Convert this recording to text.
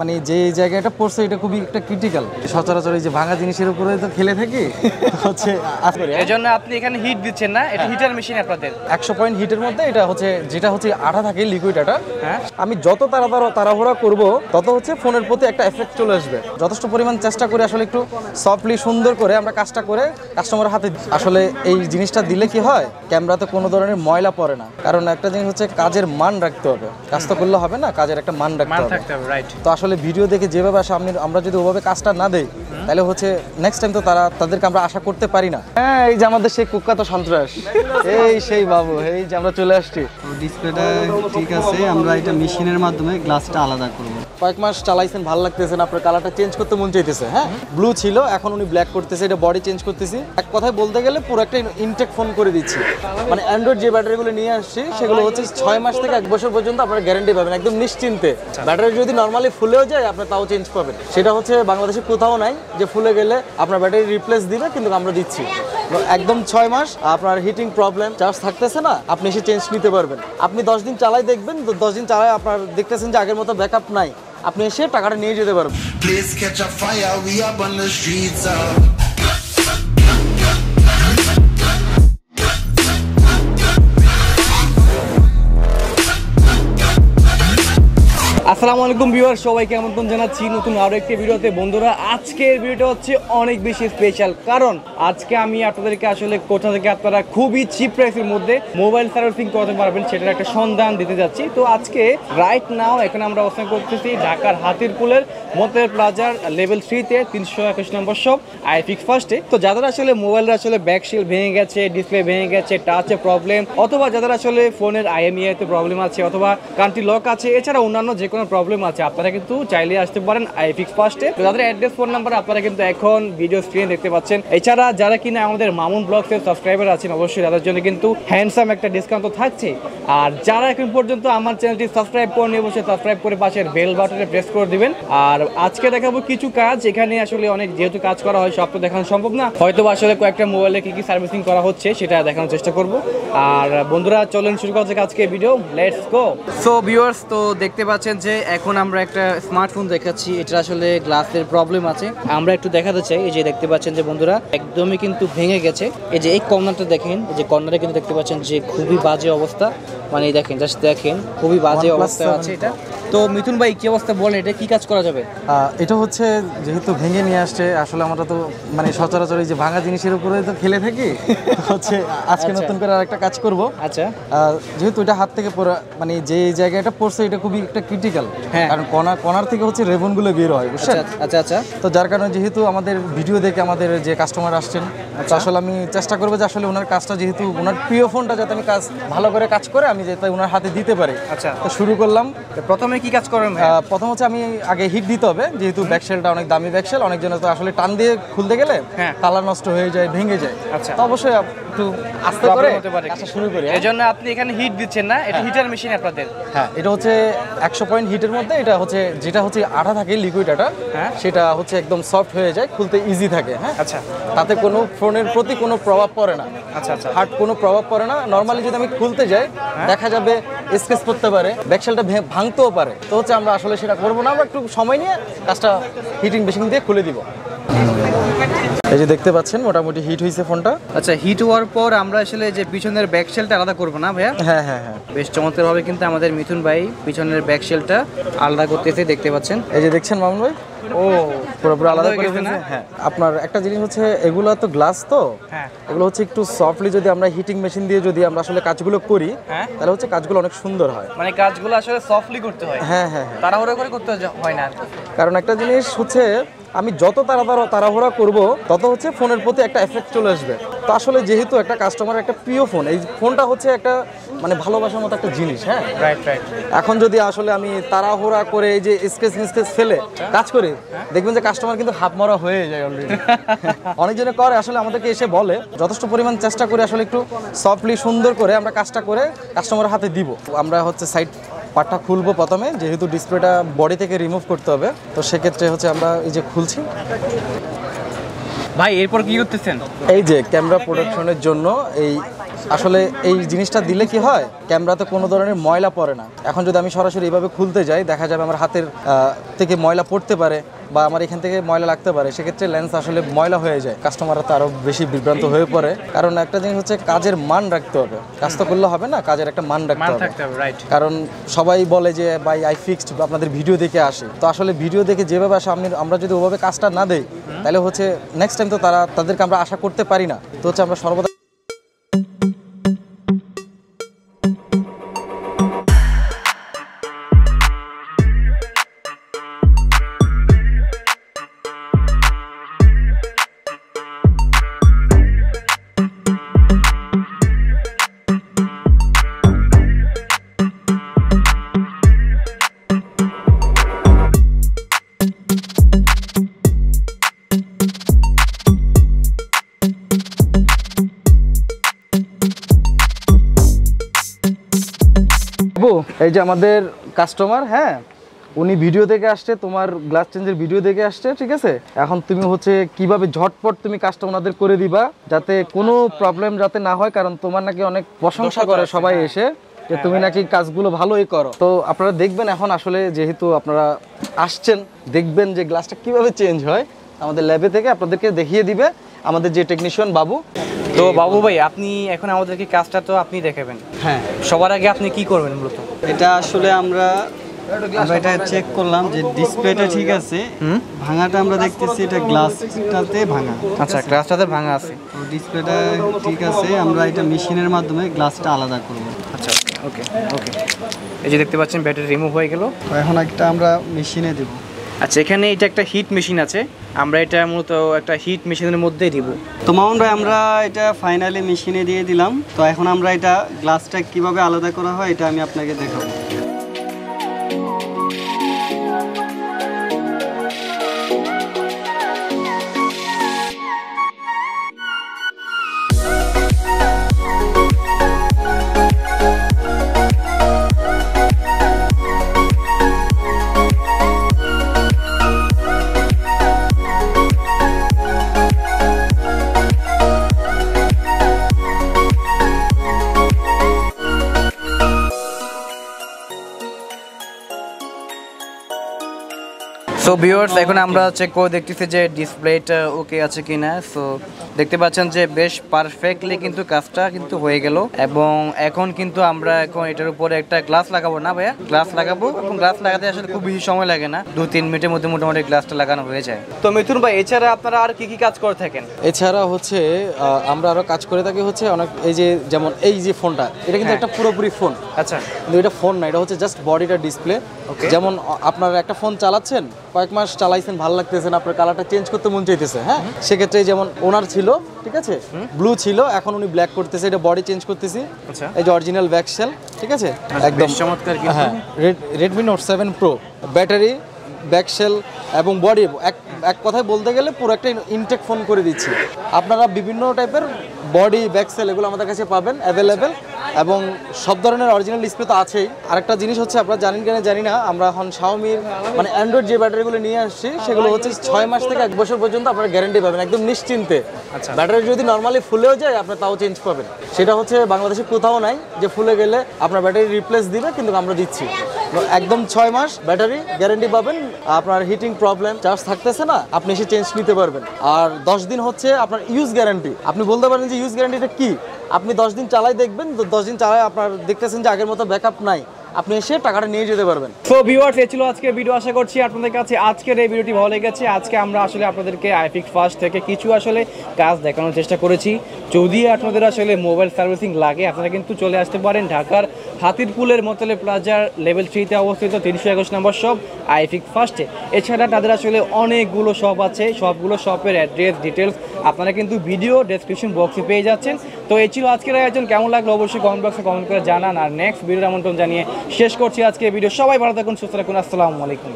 মানে যে জায়গাটা পড়ছে এটা খুবই একটা ক্রিটিক্যাল। সচরাচর এই যে ভাঙা জিনিসের উপরে তো খেলে থাকি হচ্ছে এজন্য আপনি এখানে হিট দিচ্ছেন না, এটা হিটার মেশিন আপনাদের 100 পয়েন্ট হিটের মধ্যে এটা হচ্ছে যেটা হচ্ছে আঠা থাকে লিকুইড আঠা। হ্যাঁ, আমি যত তাড়াহুড়া করব তত হচ্ছে ফোনের প্রতি একটা এফেক্ট চলে আসবে। যথেষ্ট পরিমাণ চেষ্টা করে আসলে একটু সফটলি সুন্দর করে আমরা কাজটা করে কাস্টমারের হাতে আসলে এই জিনিসটা দিলে কি হয়, ক্যামেরাতে কোনো ধরনের ময়লা পড়ে না। কারণ একটা জিনিস হচ্ছে কাজের মান রাখতে হবে, কাজ তো করলে হবে না, কাজের একটা মান রাখতে হবে। রাইট। তো আসলে ভিডিও দেখে যেভাবে আমরা যদি ওভাবে কাজটা না দেই তাহলে হচ্ছে নেক্সট টাইম তো তাদেরকে আমরা আশা করতে পারি না। হ্যাঁ, এই যে আমাদের সেই কুখ্যাত সন্ত্রাস, এই সেই বাবু, এই যে আমরা চলে আসছি। ডিসপ্লেটা ঠিক আছে, আমরা এটা মেশিনের মাধ্যমে গ্লাসটা আলাদা করব। কয়েক মাস চালাইছেন, ভালো লাগতেছে না, আপনার কালারটা চেঞ্জ করতে মন চাইতেছে। হ্যাঁ, ব্লু ছিল, এখন উনি ব্ল্যাক করতেছে, এটা বডি চেঞ্জ করতেছি। এক কথায় বলতে গেলে পুরো একটা ইনটেক ফোন করে দিচ্ছি। মানে অ্যান্ড্রয়েড যে ব্যাটারিগুলো নিয়ে আসছি সেগুলো হচ্ছে 6 মাস থেকে 1 বছর পর্যন্ত আপনারা গ্যারান্টি পাবেন একদম নিশ্চিন্তে। ব্যাটারি যদি নর্মালি ফুলেও যায় আপনার তাও চেঞ্জ পাবেন। সেটা হচ্ছে বাংলাদেশে কোথাও নাই যে ফুলে গেলে আপনার ব্যাটারি রিপ্লেস দিবে, কিন্তু আমরা দিচ্ছি একদম 6 মাস। আপনার হিটিং প্রবলেম, চার্জ থাকতেছে না, আপনি এসে চেঞ্জ নিতে পারবেন। আপনি 10 দিন চালাই দেখবেন, 10 দিন চালায় আপনার দেখতেছেন যে আগের মতো ব্যাকআপ নাই, আপনি এসে টাকাটা নিয়ে যেতে পারবেন। আসসালামু আলাইকুম ভিউয়ার, সবাইকে আমন্ত্রণ জানাচ্ছি নতুন আরো একটি ভিডিওতে। বন্ধুরা, আজকের ভিডিওটা হচ্ছে অনেক বেশি স্পেশাল, কারণ আজকে আমি আপনাদেরকে আসলে কোথা থেকে আপনারা খুবই চিপ প্রাইসের মধ্যে মোবাইল সার্ভিসিং করতে পারবেন সেটার একটা সন্ধান দিতে যাচ্ছি। তো আজকে রাইট নাও এখানে আমরা অবস্থান করতেছি ঢাকার হাতিরপুলের মতের প্লাজার লেভেল 3-তে 321 নম্বর শপ আইফিক্স ফার্স্টে। তো যাদের আসলে মোবাইলের আসলে ব্যাকশিল ভেঙে গেছে, ডিসপ্লে ভেঙে গেছে, টাচে প্রবলেম, অথবা যাদের আসলে ফোনের IMEI-তে প্রবলেম আছে, অথবা কান্ট্রি লক আছে, এছাড়া অন্যান্য যে কোনো প্রবলেম আছে, আপনারা কিন্তু চাইলে আসতে পারেন আইফিক্স ফার্স্টে। তো তাদের অ্যাড্রেস, ফোন নাম্বার আপনারা কিন্তু এখন ভিডিও স্ক্রিনে দেখতে পাচ্ছেন। এছাড়া যারা কিনা আমাদের মামুন ব্লগসের সাবস্ক্রাইবার আছেন, অবশ্যই তাদের জন্য কিন্তু হ্যান্ডসাম একটা ডিসকাউন্ট তো থাকছে। আর যারা এখন পর্যন্ত আমার চ্যানেলটি সাবস্ক্রাইব করেন, অবশ্যই সাবস্ক্রাইব করে পাশের বেল বাটনে প্রেস করে দিবেন। আর আজকে দেখাবো কিছু কাজ, এখানে আসলে অনেক যেহেতু কাজ করা হয় সব তো দেখানো সম্ভব না, হয়তো আসলে কয়েকটা মোবাইলে কি কি সার্ভিসিং করা হচ্ছে সেটা দেখানোর চেষ্টা করব। আর বন্ধুরা, চলেন শুরু করা যাক আজকে video, let's go. So viewers, তো দেখতে পাচ্ছেন যে এখন আমরা একটা স্মার্টফোন দেখাচ্ছি, এটা আসলে গ্লাসের প্রবলেম আছে, আমরা একটু দেখাতে চাই। এই যে দেখতে পাচ্ছেন যে বন্ধুরা একদমই কিন্তু ভেঙে গেছে। এই যে এই কর্নারটা দেখেন, এই যে কর্নারে কিন্তু দেখতে পাচ্ছেন যে খুবই বাজে অবস্থা। মানে দেখেন, জাস্ট দেখেন, খুবই বাজে অবস্থা আছে এটা। তো মিথুন ভাই, কি অবস্থা বলেন, এটা কি কাজ করা যাবে? এটা হচ্ছে যেহেতু ভেঙে নিয়ে আসছে, আসলে আমরা তো মানে সচরাচর এই যে ভাঙা জিনিসের উপরে তো খেলে থাকি হচ্ছে আজকে নতুন করে আরেকটা কাজ করব। আচ্ছা, যেহেতু এটা হাত থেকে পড়ে, মানে যে জায়গাটা পড়ছে এটা খুবই একটা ক্রিটিক্যাল। হ্যাঁ, কারণ কর্নার থেকে হচ্ছে রেবনগুলো বের হয়, বুঝছেন? আচ্ছা আচ্ছা। তো যার কারণে যেহেতু আমাদের ভিডিও দেখে আমাদের যে কাস্টমার আসছেন, আসলে আমি চেষ্টা করবো যে আসলে ওনার কাজটা, যেহেতু ওনার প্রিয় ফোনটা যাতে আমি কাজ ভালো করে কাজ করে আমি যাতে ওনার হাতে দিতে পারি। আচ্ছা, তো শুরু করলাম। প্রথমে কি কাজ করেন? প্রথম হচ্ছে আমি আগে হিট দিতে হবে, যেহেতু ব্যাকশেলটা অনেক দামি ব্যাকশেল, অনেকজনের তো আসলে টান দিয়ে খুলতে গেলে কালার নষ্ট হয়ে যায়, ভেঙে যায়। আচ্ছা, তো অবশ্যই একটু আস্তে করে কাজটা শুরু করি। এজন্য আপনি এখানে হিট দিচ্ছেন না, এটা হিটার মেশিন আপনাদের। হ্যাঁ, এটা হচ্ছে 100 পয়েন্ট হিটের মধ্যে, এটা হচ্ছে যেটা হচ্ছে আঠা থাকে লিকুইড আঠা, সেটা হচ্ছে একদম সফট হয়ে যায়, খুলতে ইজি থাকে। হ্যাঁ, আচ্ছা, তাতে কোনো ফোনের প্রতি কোনো প্রভাব পড়ে না। আচ্ছা আচ্ছা, হার্ড কোনো প্রভাব পড়ে না। নর্মালি যদি আমি খুলতে যাই দেখা যাবে স্কেচ করতে পারে, ব্যাকশেলটা ভাঙতেও পারে। তো হচ্ছে আমরা আসলে সেটা করবো না, আমরা একটু সময় নিয়ে কাজটা হিটিং মেশিন দিয়ে খুলে দিব। এই যে দেখতে পাচ্ছেন মোটামুটি হিট হয়েছে ফোনটা। আচ্ছা, হিট হওয়ার পর আমরা আসলে যে পিছনের ব্যাকশেলটা আলাদা করবো না ভাইয়া? হ্যাঁ হ্যাঁ হ্যাঁ, বেশ চমৎকারভাবে কিন্তু আমাদের মিথুন ভাই পিছনের ব্যাকশেলটা আলাদা করতেছে, দেখতে পাচ্ছেন। এই যে দেখছেন মামুন ভাই, ও পুরো আলাদা করে ফেলছে। হ্যাঁ, আপনার একটা জিনিস হচ্ছে এগুলো তো গ্লাস, তো এগুলো হচ্ছে একটু সফটলি যদি আমরা হিটিং মেশিন দিয়ে যদি আমরা আসলে কাজগুলো করি তাহলে হচ্ছে কাজগুলো অনেক সুন্দর হয়। মানে কাজগুলো আসলে সফটলি করতে হয়। হ্যাঁ হ্যাঁ, তাড়াহুড়ো করে করতে হয় না। কারণ একটা জিনিস হচ্ছে আমি যত তাড়াহুড়া করব তত হচ্ছে ফোনের প্রতি একটা এফেক্ট চলে আসবে। তো আসলে যেহেতু একটা কাস্টমার একটা প্রিয় ফোন, এই ফোনটা হচ্ছে একটা মানে ভালোবাসার মতো একটা জিনিস। হ্যাঁ, রাইট রাইট। এখন যদি আসলে আমি তাড়াহুড়া করে এই যে স্কেচ ফেলে কাজ করি, দেখবেন যে কাস্টমার কিন্তু হাফ মরা হয়ে যায় অলরেডি। অনেকজনে করে, আসলে আমাদেরকে এসে বলে, যথেষ্ট পরিমাণ চেষ্টা করে আসলে একটু সফটলি সুন্দর করে আমরা কাজটা করে কাস্টমারের হাতে দিব। আমরা হচ্ছে সাইড পার্টটা খুলবো প্রথমে, যেহেতু ডিসপ্লেটা বডি থেকে রিমুভ করতে হবে। তো সেক্ষেত্রে হচ্ছে আমরা এই যে খুলছি। ভাই এরপর কি করতেছেন? এই যে ক্যামেরা প্রোডাকশনের জন্য এই আসলে এই জিনিসটা দিলে কি হয়, ক্যামেরাতে কোনো ধরনের ময়লা পড়ে না। এখন যদি আমি সরাসরি এইভাবে খুলতে যাই, দেখা যাবে আমার হাতের থেকে ময়লা পড়তে পারে বা আমার এখান থেকে ময়লা লাগতে পারে, সেক্ষেত্রে লেন্স আসলে ময়লা হয়ে যায়, কাস্টমাররা তো আরও বেশি বিভ্রান্ত হয়ে পড়ে। কারণ একটা জিনিস হচ্ছে কাজের মান রাখতে হবে, কাজ তো করলে হবে না, কাজের একটা মান রাখতে হবে। কারণ সবাই বলে যে ভাই আই ফিক্সড, আপনাদের ভিডিও দেখে আসে, তো আসলে ভিডিও দেখে যেভাবে আসে আমরা যদি ওভাবে কাজটা না দেই, তাহলে হচ্ছে নেক্সট টাইম তো তাদেরকে আমরা আশা করতে পারি না। তো হচ্ছে আমরা সর্বদা এই যে আমাদের কাস্টমার, হ্যাঁ, উনি ভিডিও দেখে আসছে, তোমার গ্লাস চেঞ্জের ভিডিও দেখে আসছে, ঠিক আছে। এখন তুমি হচ্ছে কিভাবে ঝটপট তুমি কাজটা ওনাদের করে দিবা, যাতে কোনো প্রবলেম যাতে না হয়। কারণ তোমার নাকি অনেক প্রশংসা করে সবাই এসে যে তুমি নাকি কাজগুলো ভালোই করো। তো আপনারা দেখবেন এখন, আসলে যেহেতু আপনারা আসছেন, দেখবেন যে গ্লাসটা কিভাবে চেঞ্জ হয় আমাদের ল্যাবে থেকে, আপনাদেরকে দেখিয়ে দিবে আমাদের যে টেকনিশিয়ান বাবু। তো বাবু ভাই, আপনি এখন আমাদেরকে কাজটা তো আপনি দেখাবেন। হ্যাঁ, সবার আগে আপনি কি করবেন মূলত? এটা আসলে আমরা এটা চেক করলাম যে ডিসপ্লেটা ঠিক আছে। ভাঙাটা আমরা দেখতেছি এটা গ্লাসটাতে ভাঙা। আচ্ছা, গ্লাসটাতে ভাঙা আছে, তো ডিসপ্লেটা ঠিক আছে, আমরা এটা মেশিনের মাধ্যমে গ্লাসটা আলাদা করব। আচ্ছা, ওকে ওকে। এই যে দেখতে পাচ্ছেন ব্যাটারি রিমুভ হয়ে গেল। তো এখন একটা আমরা মেশিনে দেব। আচ্ছা, এখানে এটা একটা হিট মেশিন আছে, আমরা এটা মূলত একটা হিট মেশিনের মধ্যেই দিব। তো মামুন ভাই, আমরা এটা ফাইনালি মেশিনে দিয়ে দিলাম। তো এখন আমরা এটা গ্লাসটা কিভাবে আলাদা করা হয় এটা আমি আপনাকে দেখাবো। সো ভিউয়ার্স, এখন আমরা চেক করে দেখতেছি যে ডিসপ্লেটা ওকে আছে কিনা। সো দেখতে পাচ্ছেন যে বেশ পারফেক্টলি কিন্তু কাজটা কিন্তু হয়ে গেল। এবং এখন কিন্তু আমরা এটার উপরে একটা গ্লাস লাগাবো, না ভাইয়া? গ্লাস লাগাবো, এবং গ্লাস লাগাতে আসলে খুব বেশি সময় লাগে না, 2-3 মিনিটের মধ্যে মোটামুটি গ্লাসটা লাগানো হয়ে যায়। তো মিথুন ভাই, এছাড়া আপনারা আর কি কি কাজ করে থাকেন? এছাড়া হচ্ছে আমরা আরো কাজ করে থাকি হচ্ছে অনেক, এই যে যেমন এই যে ফোনটা, এটা কিন্তু একটা পুরোপুরি ফোন। আচ্ছা, কিন্তু এটা ফোন না, এটা হচ্ছে জাস্ট বডিটা ডিসপ্লে। যেমন আপনারা একটা ফোন চালাচ্ছেন, কয়েক মাস চালাইছেন, ভালো লাগতেছে না, আপনার কালারটা চেঞ্জ করতে মন চাইতেছে, হ্যাঁ, সেক্ষেত্রে যেমন ওনার ছিল, ঠিক আছে, ব্লু ছিল, এখন উনি ব্ল্যাক করতেছে, এটা বডি চেঞ্জ করতেছি। এই যে অরিজিনাল ব্যাকশেল, ঠিক আছে, একদম চমৎকার। হ্যাঁ, Redmi note 7 pro, battery, back shell এবং বডি, এক কথায় বলতে গেলে পুরো একটা ইনটেক ফোন করে দিচ্ছি। আপনারা বিভিন্ন টাইপের বডি, ব্যাকশেল এগুলো আমাদের কাছে পাবেন অ্যাভেলেবেল, এবং সব ধরনের অরিজিনাল ডিসপ্লে তো আছেই। আরেকটা জিনিস হচ্ছে, আপনারা জানেন কিনা জানি না, আমরা এখন শাওমির মানে অ্যান্ড্রয়েড যে ব্যাটারিগুলো নিয়ে আসছি, সেগুলো হচ্ছে 6 মাস থেকে 1 বছর পর্যন্ত আপনারা গ্যারান্টি পাবেন একদম নিশ্চিন্তে। ব্যাটারি যদি নর্মালি ফুলেও যায়, আপনার তাও চেঞ্জ পাবেন। সেটা হচ্ছে বাংলাদেশে কোথাও নাই যে ফুলে গেলে আপনার ব্যাটারি রিপ্লেস দিবে, কিন্তু আমরা দিচ্ছি একদম 6 মাস ব্যাটারি গ্যারান্টি পাবেন। আপনার হিটিং প্রবলেম, চার্জ থাকতেছে না, আপনি এসে চেঞ্জ নিতে পারবেন। আর 10 দিন হচ্ছে আপনার ইউজ গ্যারান্টি। আপনি বলতে পারেন যে ইউজ গ্যারান্টিটা কি, আপনি 10 দিন চালাই দেখবেন, 10 দিন চালায় আপনার দেখতেছেন যে আগের মতো ব্যাকআপ নাই, আপনি এসে টাকাটা নিয়ে যেতে পারবেন। সো ভিউয়ার্স, এই ছিল আজকের ভিডিও। আশা করছি আপনাদের কাছে আজকের এই ভিডিওটি ভালো লেগেছে। আজকে আমরা আসলে আপনাদেরকে আইফিক্স ফার্স্ট থেকে কিছু আসলে কাজ দেখানোর চেষ্টা করেছি। যদি আপনাদের আসলে মোবাইল সার্ভিসিং লাগে, আপনারা কিন্তু চলে আসতে পারেন ঢাকার হাতিরপুলের মোতালে প্লাজার লেভেল 3-তে অবস্থিত 321 নম্বর শপ আইফিক্স ফার্স্টে। এছাড়া তাদের আসলে অনেকগুলো শপ আছে, সবগুলো শপের অ্যাড্রেস ডিটেলস আপনারা কিন্তু ভিডিও ডেসক্রিপশন বক্সে পেয়ে যাচ্ছেন। তো এই ছিল আজকের আয়োজন। কেমন লাগলো অবশ্যই কমেন্ট বক্সে কমেন্ট করে জানান। আর নেক্সট ভিডিওর আমন্ত্রণ জানিয়ে শেষ করছি আজকে ভিডিও। সবাই ভালো থাকুন, সুস্থ থাকুন, আসসালামু আলাইকুম।